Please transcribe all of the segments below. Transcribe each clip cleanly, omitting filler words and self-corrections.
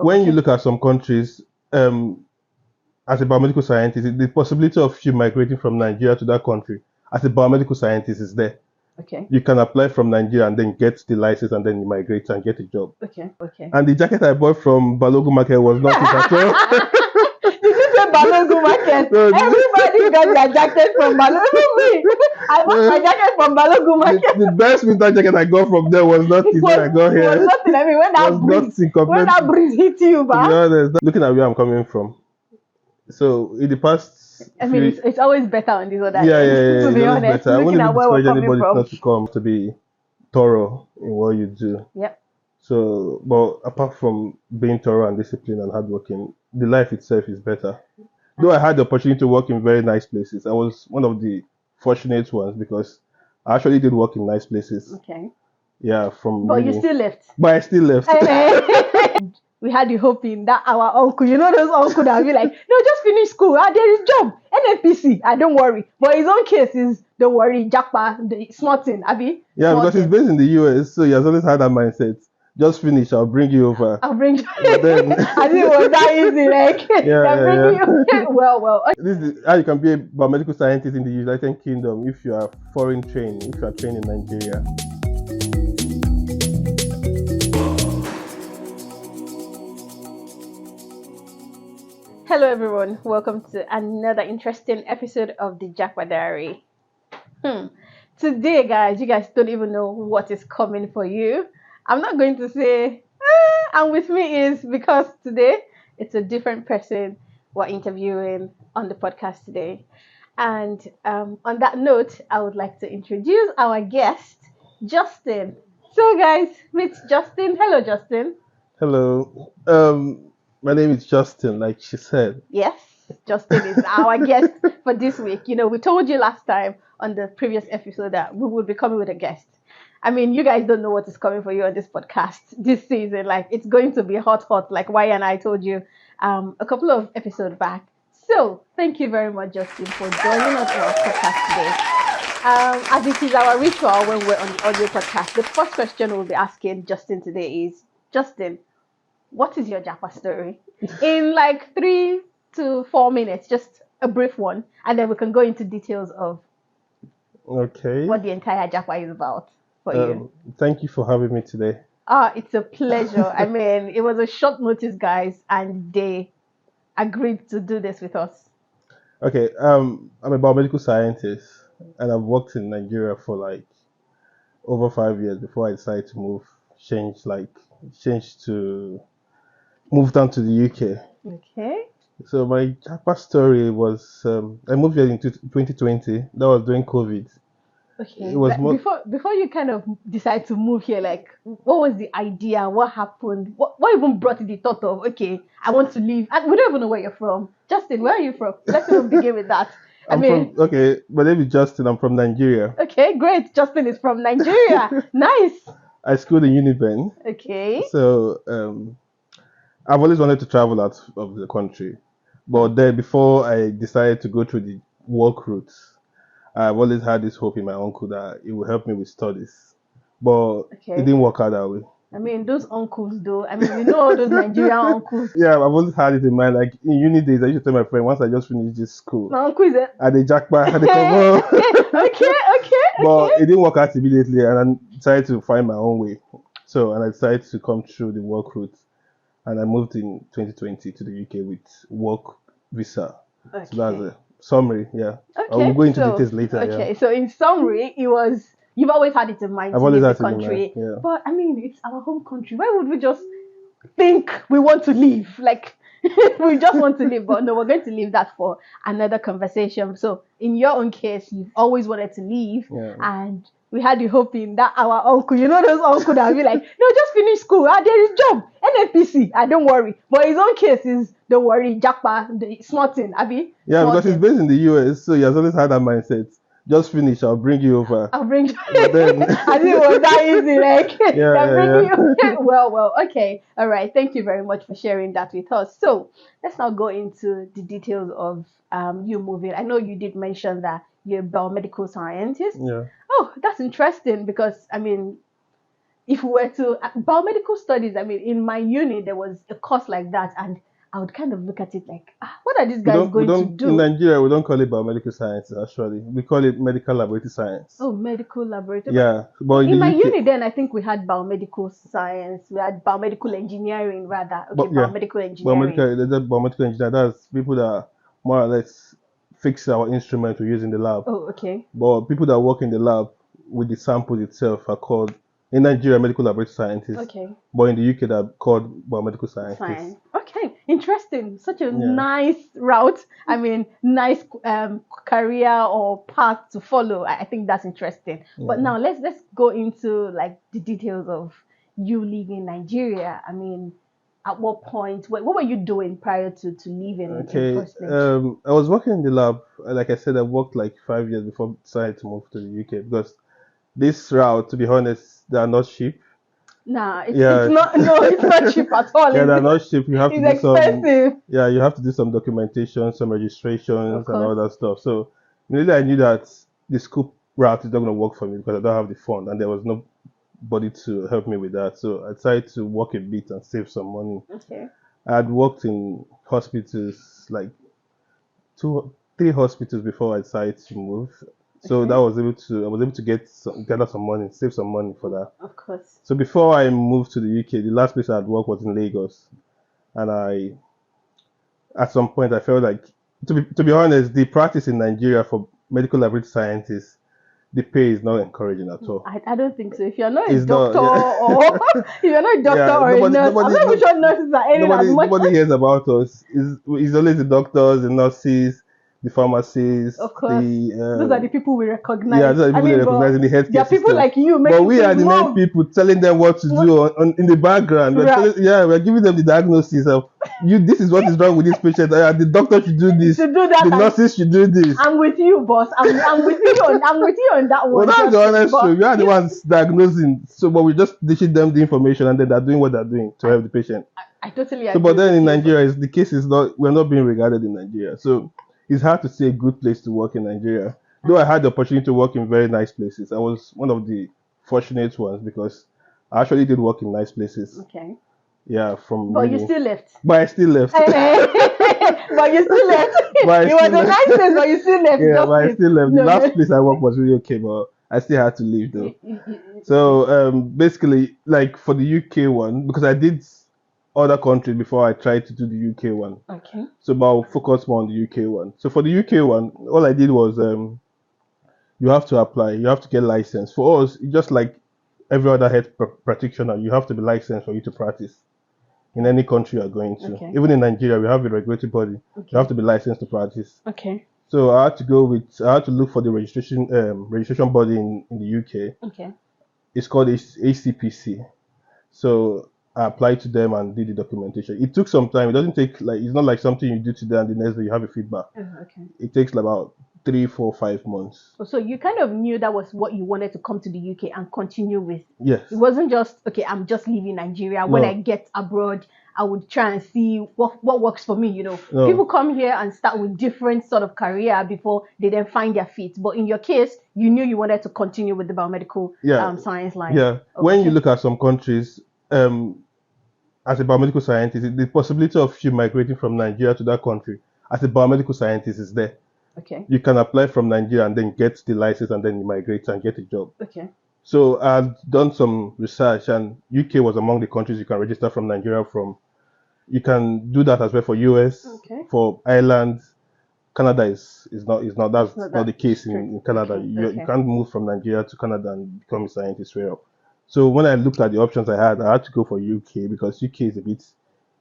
When you Okay. look at some countries, as a biomedical scientist, the possibility of you migrating from Nigeria to that country as a biomedical scientist is there. Okay. You can apply from Nigeria and then get the license and then you migrate and get a job. Okay. And the jacket I bought from Balogun Market was not it at all. Did you say Balogun Market? No, Everybody got their jacket from Balogun. Me, I bought my jacket from Balogun Market. the best winter jacket I got from there was not the one I got It was here. nothing. I mean, when that breeze hit you, To be man. honest, looking at where I'm coming from. So in the past, I mean, it's always better on this other yeah, end. To be it's always honest, better. I looking wouldn't at even where we're discourage coming anybody from. not to come to be thorough in what you do. Yep. So, but apart from being thorough and disciplined and hardworking, the life itself is better. Though I had the opportunity to work in very nice places, I was one of the fortunate ones because I actually did work in nice places. Okay. Yeah, from But you uni. still left. But I still left. We had the hope in that our uncle, you know those uncle that be like, no, just finish school. There is job. NFPC. Don't worry. But his own case is, don't worry, Jakpa, the small thing, Abby. Yeah, small because he's thing. based in the US, so he has always had that mindset. Just finish, I'll bring you over. I'll bring you. But then, I think it was that easy, like, yeah. you. Well. This is how you can be a biomedical scientist in the United Kingdom if you are foreign trained, if you are trained in Nigeria. Hello everyone, welcome to another interesting episode of the Jakpa Diary. Today guys, you guys don't even know what is coming for you. I'm not going to say and with me is because today it's a different person we're interviewing on the podcast today. And on that note, I would like to introduce our guest, Justin. So guys, meet Justin. Hello Justin. Hello. My name is Justin, like she said. Yes, Justin is our guest for this week. You know, we told you last time on the previous episode that we would be coming with a guest. I mean, you guys don't know what is coming for you on this podcast this season. Like, it's going to be hot, like Waye and I told you a couple of episodes back. So, thank you very much, Justin, for joining us on our podcast today. As it is our ritual when we're on the audio podcast, the first question we'll be asking Justin today is, Justin, what is your Japa story? In like 3 to 4 minutes, just a brief one, and then we can go into details of what the entire Japa is about for you. Thank you for having me today. It's a pleasure. I mean, it was a short notice, guys, and they agreed to do this with us. Okay, I'm a biomedical scientist, and I've worked in Nigeria for like over 5 years before I decided to move down to the UK. Okay. So my Jakpa story was I moved here in 2020. That was during COVID. Okay. It was before you kind of decide to move here, like what was the idea? What happened? What even brought the thought of okay, I want to leave? And we don't even know where you're from. Justin, where are you from? Let's even begin with that. my name is Justin. I'm from Nigeria. Okay, great. Justin is from Nigeria. Nice. I schooled in Uniben. Okay. So I've always wanted to travel out of the country. But then before I decided to go through the work routes, I've always had this hope in my uncle that it will help me with studies. But it didn't work out that way. I mean, those uncles though. I mean, we know all those Nigerian uncles. Yeah, I've always had it in mind. Like in uni days, I used to tell my friend, once I just finish this school, my uncle is at the Jakpa, at the cover. Okay. But it didn't work out immediately, and I decided to find my own way. And I decided to come through the work route. And I moved in 2020 to the UK with work visa. Okay. So that's a summary, yeah. Okay. We'll go into details later. Okay, so in summary, you've always had it in mind to leave the country. Yeah. But I mean, it's our home country. Why would we just think we want to leave? Like, we just want to leave. But no, we're going to leave that for another conversation. So in your own case, you've always wanted to leave. Yeah. And we had the hope in that our uncle, you know those uncle that be like, no, just finish school. There is job. NFPC. Don't worry. But his own case is, don't worry, Jakpa, the small thing, Abby. Yeah, because he's based in the US, so he has always had that mindset. Just finish, I'll bring you over. I'll bring you. But then, I think it was that easy, like. Yeah. Well, okay. All right. Thank you very much for sharing that with us. So let's now go into the details of you moving. I know you did mention that you're a biomedical scientist. Yeah. Oh, that's interesting because I mean, if we were to biomedical studies, I mean, in my uni there was a course like that, and I would kind of look at it like, what are these guys We going to don't in do? Nigeria we don't call it biomedical science actually. We call it medical laboratory science. Oh, medical laboratory. Yeah, but in In the my UK, uni then, I think we had biomedical science, we had biomedical engineering rather. Okay, but yeah, biomedical engineering. biomedical engineer, that's people that more or less fix our instrument we use in the lab. Oh, okay. But people that work in the lab with the sample itself are called in Nigeria medical laboratory scientists. Okay. But in the UK they're called biomedical scientists. Science. Okay, interesting. Such a Yeah. nice route. I mean, nice career or path to follow. I think that's interesting. But Yeah. now let's go into like the details of you leaving Nigeria. I mean, at what point? What were you doing prior to leaving in Okay, the first place? I was working in the lab. Like I said, I worked like 5 years before I decided to move to the UK because this route, to be honest, they are not cheap. Nah, Yeah. it's not. No, it's not cheap at all. Yeah, is they're it? not cheap. You have to It's do expensive. some. Yeah, you have to do some documentation, some Of registrations, and all course. that stuff. So immediately I knew that the school route is not going to work for me because I don't have the fund, and there was nobody to help me with that. So I decided to work a bit and save some money. Okay. I had worked in hospitals, like 3 hospitals before I decided to move. So Okay. I was able to gather some money, save some money for that. Of course. So before I moved to the UK, the last place I had worked was in Lagos, and at some point I felt like, to be honest, the practice in Nigeria for medical laboratory scientists, the pay is not encouraging at all. I don't think so. If you're not a It's not, doctor yeah. or if you're not a doctor Yeah, or a nurse, I'm not even sure nurses are earning as much. nobody hears about us. It's always the doctors, the nurses, the pharmacists, Of course, the those are the people we recognize. yeah, those are the people they recognize in the healthcare there are people system. like you But making we are things the main move. people telling them what to do in the background. Right. We're giving them the diagnosis of this is what is wrong with this patient. The doctor should do this. To do that, The nurses should do this. I'm with you, boss. I'm with you on that Well, one. that's the honest But truth. We are the ones diagnosing. So, but we just dishing them the information, and then they're doing what they're doing to help the patient. I totally agree. So, but then with in you. Nigeria, the case is not. We're not being regarded in Nigeria. So, it's hard to say a good place to work in Nigeria. Though I had the opportunity to work in very nice places, I was one of the fortunate ones because I actually did work in nice places. Okay. Yeah, from. But really, you still left. But I still left. But you still left. But I It was a still left. nice place, but you still left. Yeah, just but I it. still left. No, The last no. place I worked was really okay, but I still had to leave though. So basically, like for the UK one, because I did other countries before I tried to do the UK one. Okay. So but I'll focus more on the UK one. So for the UK one, all I did was you have to apply, you have to get licensed. For us, it's just like every other health practitioner, you have to be licensed for you to practice in any country you're going to. Okay. Even in Nigeria, we have a regulatory body. Okay. You have to be licensed to practice. Okay. So I had to look for the registration body in the UK. Okay. It's called HCPC. So I applied to them and did the documentation. It took some time. It doesn't take it's not like something you do today and the next day you have a feedback. Okay. It takes about 3, 4, 5 months. So you kind of knew that was what you wanted to come to the UK and continue with. Yes. It wasn't just okay, I'm just leaving Nigeria. When No. I get abroad, I would try and see what works for me. You know, No. people come here and start with different sort of career before they then find their feet. But in your case, you knew you wanted to continue with the biomedical science line. Yeah. Okay. When you look at some countries, as a biomedical scientist, the possibility of you migrating from Nigeria to that country as a biomedical scientist is there. Okay. You can apply from Nigeria and then get the license and then you migrate and get a job. Okay. So I've done some research and UK was among the countries you can register from Nigeria from. You can do that as well for US, Okay. for Ireland. Canada is not the case in Canada. Okay. You can't move from Nigeria to Canada and become a scientist straight up. So when I looked at the options I had to go for UK because UK is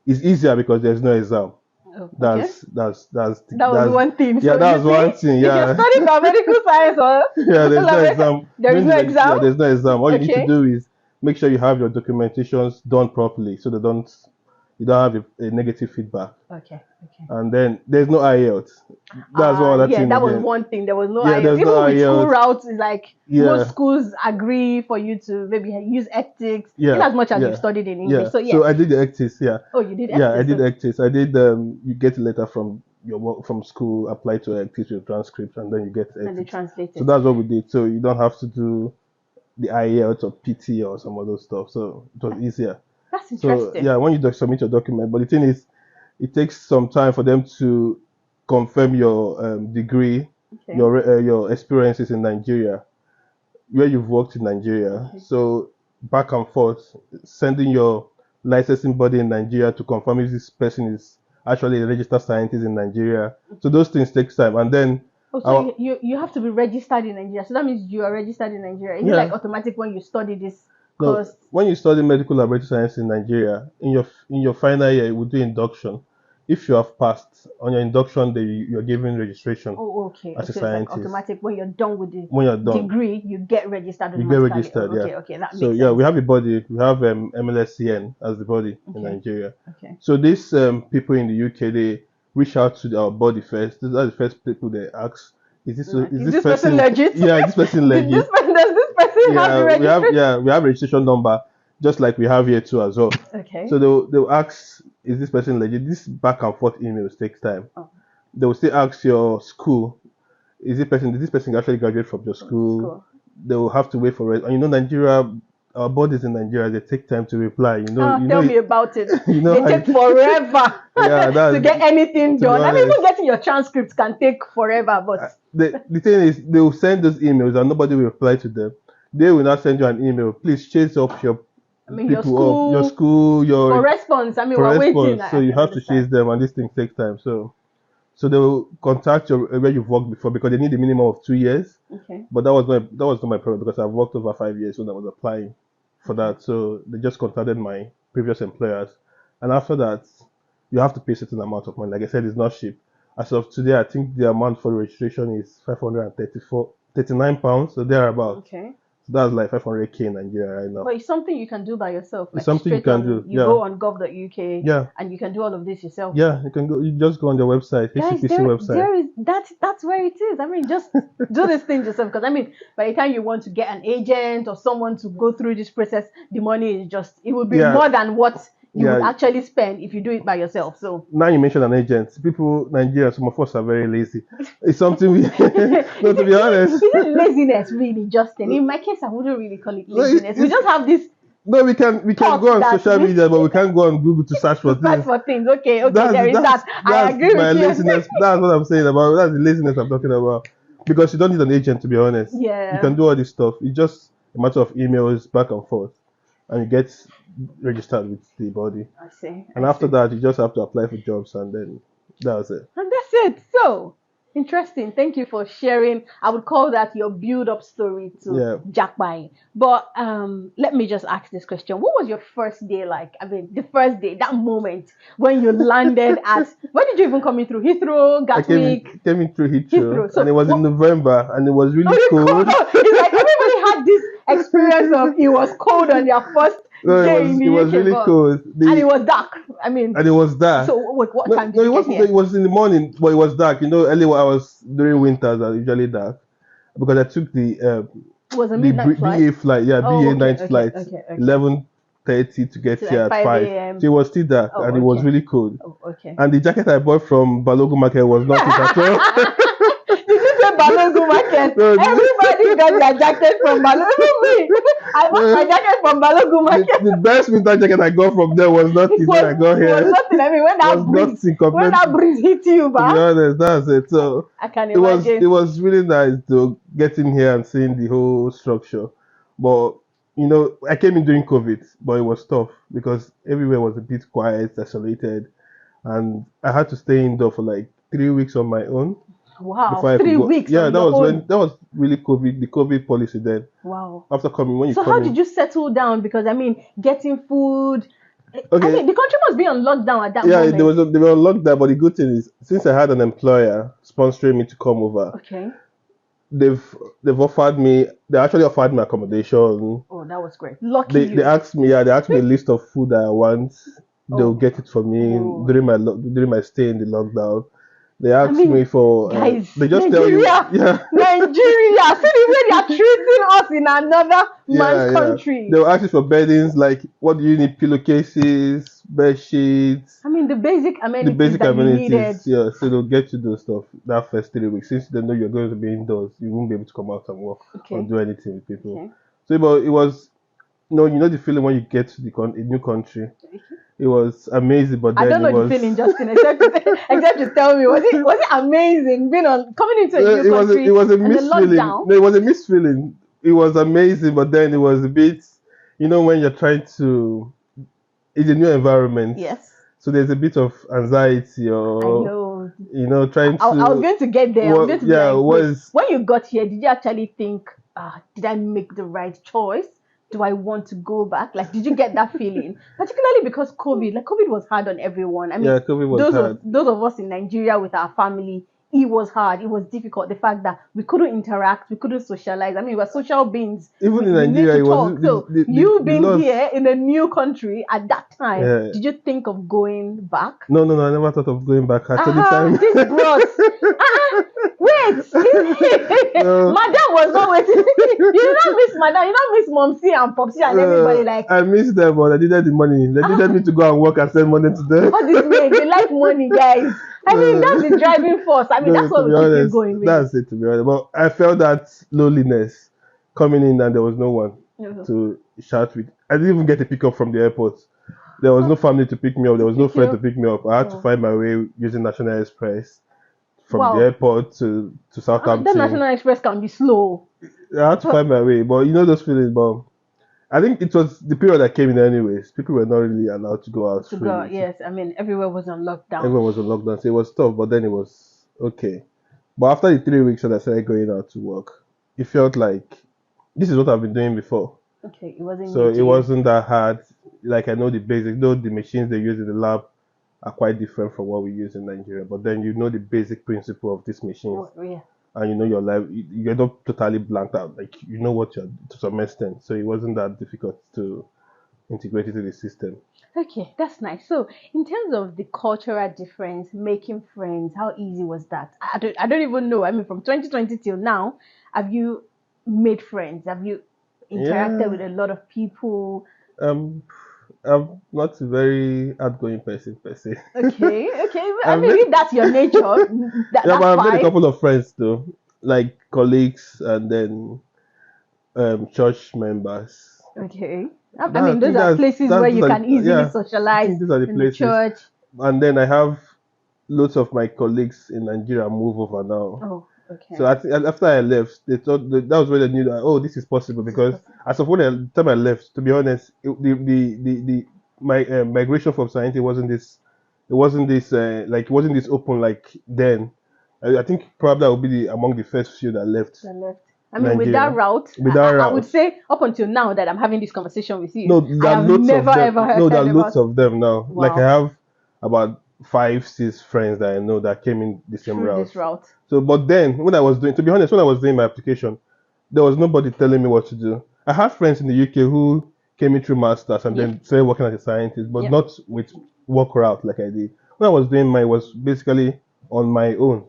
it's easier because there's no exam. Oh, That was one thing. Yeah, So that was one thing. Yeah. If you're studying biomedical science or Yeah, there's no exam. There is no exam? Yeah, there's no exam. All you need Okay. to do is make sure you have your documentations done properly so you don't have a negative feedback. Okay. And then there's no IELTS. That's one other thing. That was again. one thing. There was no Yeah, IELTS. there's Even no with school IELTS. routes, it's like Yeah. most schools agree for you to maybe use ethics, Yeah, in as much as yeah, you've studied in English. Yeah. So, yes. So I did the ECTIS, yeah. Oh, you did Yeah, I did ethics. ECTIS. I did you get a letter from your work from school, apply to ECTIS with transcript, and then you get And they ECTIS. translate it. So that's what we did. So you don't have to do the IELTS or PT or some other stuff. So it was easier. That's So interesting. yeah, when you submit your document, but the thing is, it takes some time for them to confirm your degree, Okay. your experiences in Nigeria, where you've worked in Nigeria. Okay. So back and forth, sending your licensing body in Nigeria to confirm if this person is actually a registered scientist in Nigeria. So those things take time, and then Oh, so you have to be registered in Nigeria. So that means you are registered in Nigeria. Is it like yeah. automatic when you study this No, course? when you study medical laboratory science in Nigeria, in your final year, we do induction. If you have passed on your induction day, you're given registration Oh, okay. as a So it's like scientist. automatic when you're done with the When you're done, degree, you get registered you get automatically. Oh, registered. Yeah. okay, okay, that So makes yeah, sense. we have a body. We have MLSCN as the body in Okay, Nigeria. okay. So these people in the UK, they reach out to our body first. These are the first people they ask. Is Is this this person person? legit? Yeah, is this person Did legit? does this person have the registration? We have registration number just like we have here too as well. Okay. So they'll ask, is this person legit? This back and forth emails takes time. Oh, They will still ask your school, did this person actually graduate from your from the school? school. They will have to wait for it. And you know Nigeria, our bodies in Nigeria, they take time to reply. Oh, tell me about it. you know They how take forever yeah, to get anything to be done. I mean, honest. even getting your transcripts can take forever, but The thing is, they will send those emails and nobody will reply to them. They will not send you an email. Please chase up your I mean, people up, your your school, for your response. I mean, for we're waiting. response. So I you can have to chase understand. them, and this thing takes time. So they will contact your where you've worked before because they need a minimum of 2 years. Okay. But that was not my problem because I've worked over 5 years when I was applying for that. So they just contacted my previous employers, and after that, you have to pay a certain amount of money. Like I said, it's not cheap. As of today, I think the amount for registration is 539 pounds, so thereabout. Okay. So that's like 500k in Nigeria right now. But it's something you can do by yourself. It's Like something you straight can on, do. you Yeah, go on gov.uk yeah, and you can do all of this yourself. yeah. You can go. You just go on their website, Guys, HCPC website. there is that's where it is. I mean, just do this thing yourself because I mean, by the time you want to get an agent or someone to go through this process, the money is just it will be Yeah. more than what you would Yeah. actually spend if you do it by yourself. So Now you mentioned an agent. People, Nigeria, some of us are very lazy. It's something we, no, to be honest. Is it laziness really, Justin? In my case, I wouldn't really call it No, laziness. We just have this no, we can thought go on that social media, but we can't go on Google to search for to search things. for things. Okay, there is that. I agree my with you. laziness. That's what I'm saying about. That's the laziness I'm talking about. Because you don't need an agent, to be honest. Yeah. You can do all this stuff. It's just a matter of emails back and forth, and you get registered with the body. I see. And after that, you just have to apply for jobs, and then that's it. And that's it. So interesting. Thank you for sharing. I would call that your build-up story to Jakpa. But let me just ask this question: what was your first day like? I mean, the first day, that moment when you landed at. When did you even come in through Heathrow, Gatwick? Came in through Heathrow, So and it was in November, and it was really cold. It's like everybody had this experience of it was cold on their first No, day in the it was UK, really cold. and it was dark. I mean, and it was dark. So what time did no, you it get wasn't. here? It was in the morning, but it was dark. You know, early hours during winters are usually dark because I took the It was a midnight flight. BA flight. Yeah, Oh, BA okay, night okay, flight. okay. 11:30 to get So here like at 5 a.m. So it was still dark, and it was okay. really cold. Oh, okay. And the jacket I bought from Balogun Market was not it at all. Did you say Balogun Market? No, Everybody got their jacket from Balogun. Me. I bought my jacket from Balogun Market. The best winter jacket I got from there was not it when I got here. It was nothing. I mean, when that breeze hit you, to be honest, that's it. So I can imagine. It was really nice to get in here and seeing the whole structure. But you know, I came in during COVID, but it was tough because everywhere was a bit quiet, isolated, and I had to stay indoor for like 3 weeks on my own. Wow, before I 3 could go. weeks. Yeah, on that your was own. when that was really COVID, the COVID policy then. Wow. After coming, when you So come how in, did you settle down? Because I mean, getting food. Okay. I mean, the country must be on lockdown at that yeah, moment. they were on lockdown, but the good thing is, since I had an employer sponsoring me to come over, Okay. they've actually offered me accommodation. Oh, that was great. Lucky you. They asked me a list of food that I want. They'll get it for me during my stay in the lockdown. They asked me for guys. They just Nigeria, tell you, yeah. Nigeria. See the way they are treating us in another man's country. They'll ask you for beddings, like what do you need? Pillowcases, bed sheets. I mean the basic amenities. You needed. Yeah, so they'll get you those stuff that first 3 weeks. Since they know you're going to be indoors, you won't be able to come out and work or do anything with people. Okay. So, but it was, you know the feeling when you get to a new country. It was amazing, but I then don't it know the was, feeling, Justin, except to tell me, was it amazing being on coming into a new it country was a and the mixed feeling. lockdown? No, it was a mixed feeling. It was amazing, but then it was a bit, when you're trying to, it's a new environment, Yes, so there's a bit of anxiety I or, know. trying I was to, going to get there. I was going what, to be yeah, like, wait, was, when you got here, did you actually think, did I make the right choice? Do I want to go back? Like, did you get that feeling? Particularly because COVID, like COVID was hard on everyone. I mean, yeah, COVID was those of hard. those of us in Nigeria with our family, it was hard. It was difficult. The fact that we couldn't interact, we couldn't socialize. I mean, we're social beings. Even in We need Nigeria, to it was talk. So you the being loss. here in a new country at that time, Yeah. did you think of going back? No, no, no. I never thought of going back at any time. This bros. Wait, No, madam was not waiting. You did not miss madam, you don't miss momsy and popsy and everybody like I missed them, but I needed the money. They needed me to go and work and send money to them. all these maids, they like money, guys. I mean, that's the driving force. I mean, No, that's to what be will keep you honest, going, really. that's it. To be honest, but I felt that loneliness coming in, and there was no one Mhm. to shout with. I didn't even get a pickup from the airport. There was no family to pick me up. There was no Pick friend to you. pick me up. I had to Oh. find my way using National Express from the Wow. airport to That Southampton. National Express can be slow. I had to But find my way, but those feelings. But I think it was the period I came in anyways. People were not really allowed to go out to go, freely. yes, I mean, everywhere was on lockdown. Everyone was on lockdown, so it was tough. But then it was okay. But after the 3 weeks that I started going out to work, it felt like this is what I've been doing before. Okay, it wasn't So new it to you. wasn't that hard. Like I know the basics, though the machines they use in the lab are quite different from what we use in Nigeria. But then you know the basic principle of these machines, Yeah. and you know your life. You're not totally blanked out. Like you know what you're to some extent. So it wasn't that difficult to integrate into the system. Okay, that's nice. So, in terms of the cultural difference, making friends, how easy was that? I don't even know. I mean, from 2020 till now, have you made friends? Have you interacted Yeah. with a lot of people? Um, I'm not a very outgoing person per se. Okay, okay. I I've mean, made if that's your nature, Yeah, but that's I've made a fine. couple of friends too, like colleagues and then church members. Okay. I mean, I those think are places that's where those you are can easily yeah. I socialize think these are the in the places. church. And then I have lots of my colleagues in Nigeria move over now. Oh, okay. So I think after I left, they thought that was when they knew that this is possible This is because possible. as of when the time I left, to be honest, the my migration from Science it wasn't this open like then. I think probably I would be among the first few that left The left. I mean, with that Nigeria route, with that I would route. say up until now that I'm having this conversation with you, No, I there are have loads never of them. ever No, there are heard loads about. of them now. Like I Wow, have about 5, 6 friends that I know that came in the same through route. this route. So, but then to be honest, when I was doing my application, there was nobody telling me what to do. I had friends in the UK who came in through masters and Yep, then started working as a scientist, but yep. not with work route like I did. When I was doing mine, was basically on my own.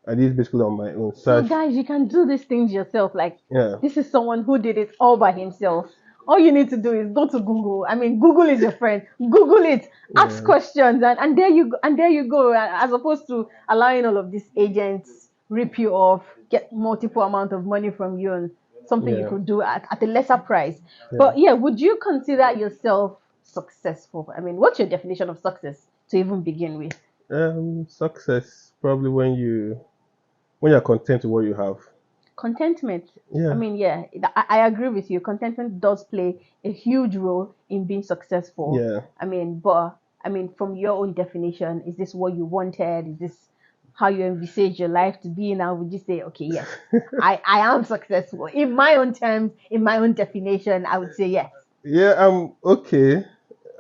I did basically on my own So, search. guys, you can do these things yourself. Like, Yeah, this is someone who did it all by himself. All you need to do is go to Google. I mean, Google is your friend. Google it, ask yeah, questions, and there you go. And there you go. As opposed to allowing all of these agents rip you off, get multiple amount of money from you, and something you yeah, could do at a lesser price. yeah. But yeah, would you consider yourself successful? I mean, what's your definition of success to even begin with? Success probably when you're content with what you have. Contentment. I Yeah, mean, yeah, I agree with you. Contentment does play a huge role in being successful. yeah. I mean, from your own definition, is this what you wanted? Is this how you envisage your life to be now? Would you say, okay, yes, I am successful in my own terms, in my own definition? I would say yes. Yeah, I'm okay.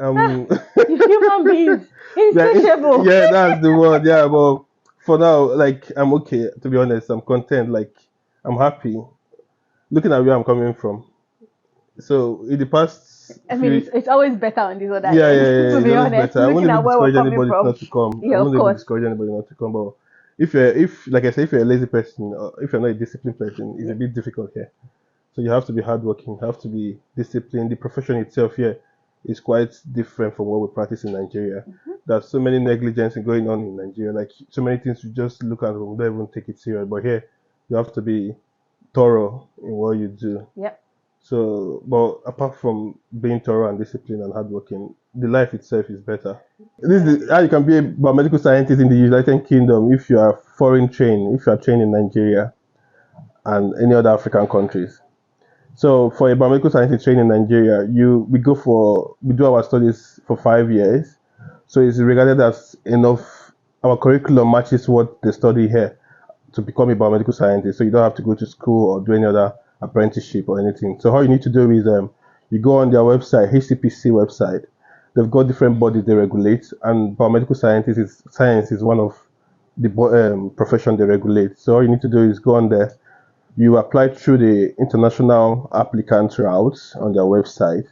Ah, Um, you human beings, yeah, insatiable. yeah, that's the word. Yeah, but for now, like, I'm okay. To be honest, I'm content. Like, I'm happy. Looking at where I'm coming from. So in the past I mean, few, it's always better on this other yeah, yeah, end, yeah, to it's be always honest, better. I looking wouldn't at even where we're discourage coming anybody from. not to come. I Yeah, of wouldn't even course. discourage anybody not to come. But like I say, if you're a lazy person, or if you're not a disciplined person, it's a Yeah. bit difficult here. So you have to be hardworking, have to be disciplined. The profession itself here is quite different from what we practice in Nigeria. Mhm. There's so many negligence going on in Nigeria, like so many things you just look at and don't even take it serious. But here, you have to be thorough in what you do. Yep. So, but apart from being thorough and disciplined and hardworking, the life itself is better. This is how you can be a biomedical scientist in the United Kingdom if you are foreign trained, if you are trained in Nigeria and any other African countries. So for a biomedical scientist trained in Nigeria, we do our studies for 5 years. So it's regarded as enough. Our curriculum matches what they study here to become a biomedical scientist. So you don't have to go to school or do any other apprenticeship or anything. So all you need to do is you go on their website, HCPC website. They've got different bodies they regulate, and biomedical science is one of the profession they regulate. So all you need to do is go on there. You apply through the international applicant routes on their website,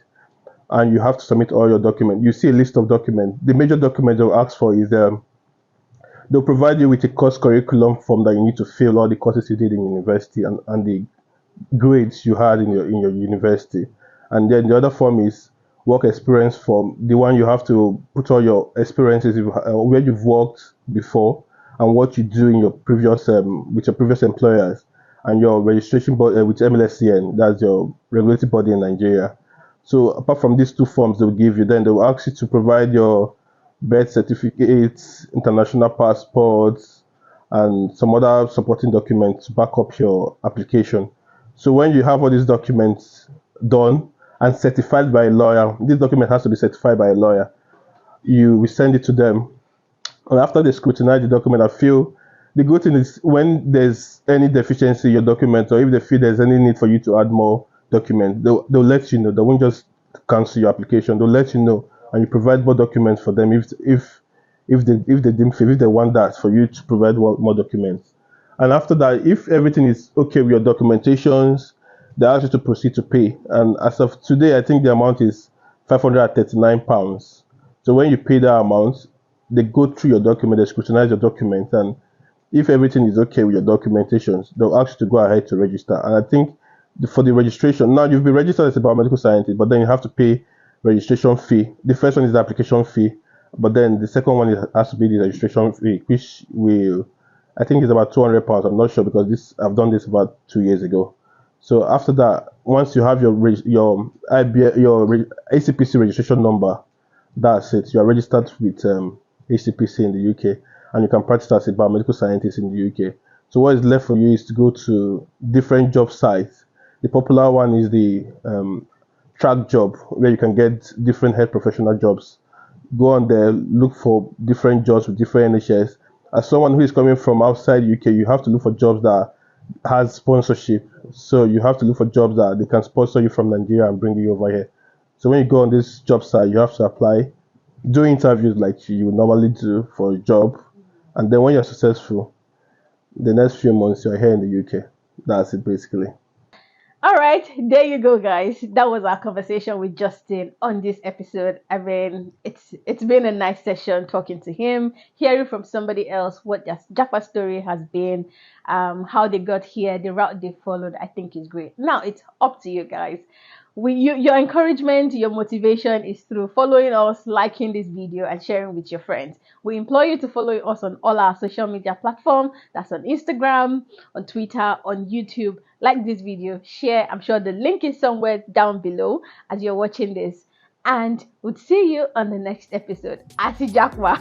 and you have to submit all your documents. You see a list of documents. The major document they'll ask for is they'll provide you with a course curriculum form that you need to fill all the courses you did in university and the grades you had in your university. And then the other form is work experience form, the one you have to put all your experiences where you've worked before and what you do in your previous with your previous employers, and your registration with MLSCN, that's your regulatory body in Nigeria. So apart from these two forms they'll give you, then they'll ask you to provide your birth certificates, international passports, and some other supporting documents to back up your application. So when you have all these documents done and certified by a lawyer, this document has to be certified by a lawyer. You will send it to them, and after they scrutinize the document, I feel the good thing is when there's any deficiency in your document, or if they feel there's any need for you to add more documents, they'll let you know. They won't just cancel your application. They'll let you know, and you provide more documents for them if they want that for you to provide more documents. And after that, if everything is okay with your documentations, they ask you to proceed to pay. And as of today, I think the amount is £539. So when you pay that amount, they go through your document, they scrutinize your document, and if everything is okay with your documentations, they'll ask you to go ahead to register. And I think for the registration, now you've been registered as a biomedical scientist, but then you have to pay registration fee. The first one is the application fee, but then the second one has to be the registration fee, which will, I think, is about £200. I'm not sure because I've done this about 2 years ago. So after that, once you have your ACPC registration number, that's it. You are registered with ACPC in the UK, and you can practice as a biomedical scientist in the UK. So what is left for you is to go to different job sites. The popular one is the track job, where you can get different health professional jobs. Go on there, look for different jobs with different NHS. As someone who is coming from outside UK, you have to look for jobs that has sponsorship. So you have to look for jobs that they can sponsor you from Nigeria and bring you over here. So when you go on this job site, you have to apply, do interviews like you would normally do for a job, and then when you're successful, the next few months you're here in the UK. That's it basically. All right, there you go, guys. That was our conversation with Justin on this episode. I mean, it's been a nice session talking to him, hearing from somebody else what Jakpa's story has been, how they got here, the route they followed. I think is great. Now it's up to you guys. Your encouragement, your motivation is through following us, liking this video, and sharing with your friends. We implore you to follow us on all our social media platforms. That's on Instagram, on Twitter, on YouTube. Like this video, share. I'm sure the link is somewhere down below as you're watching this. And we'll see you on the next episode. Asi Jakpa.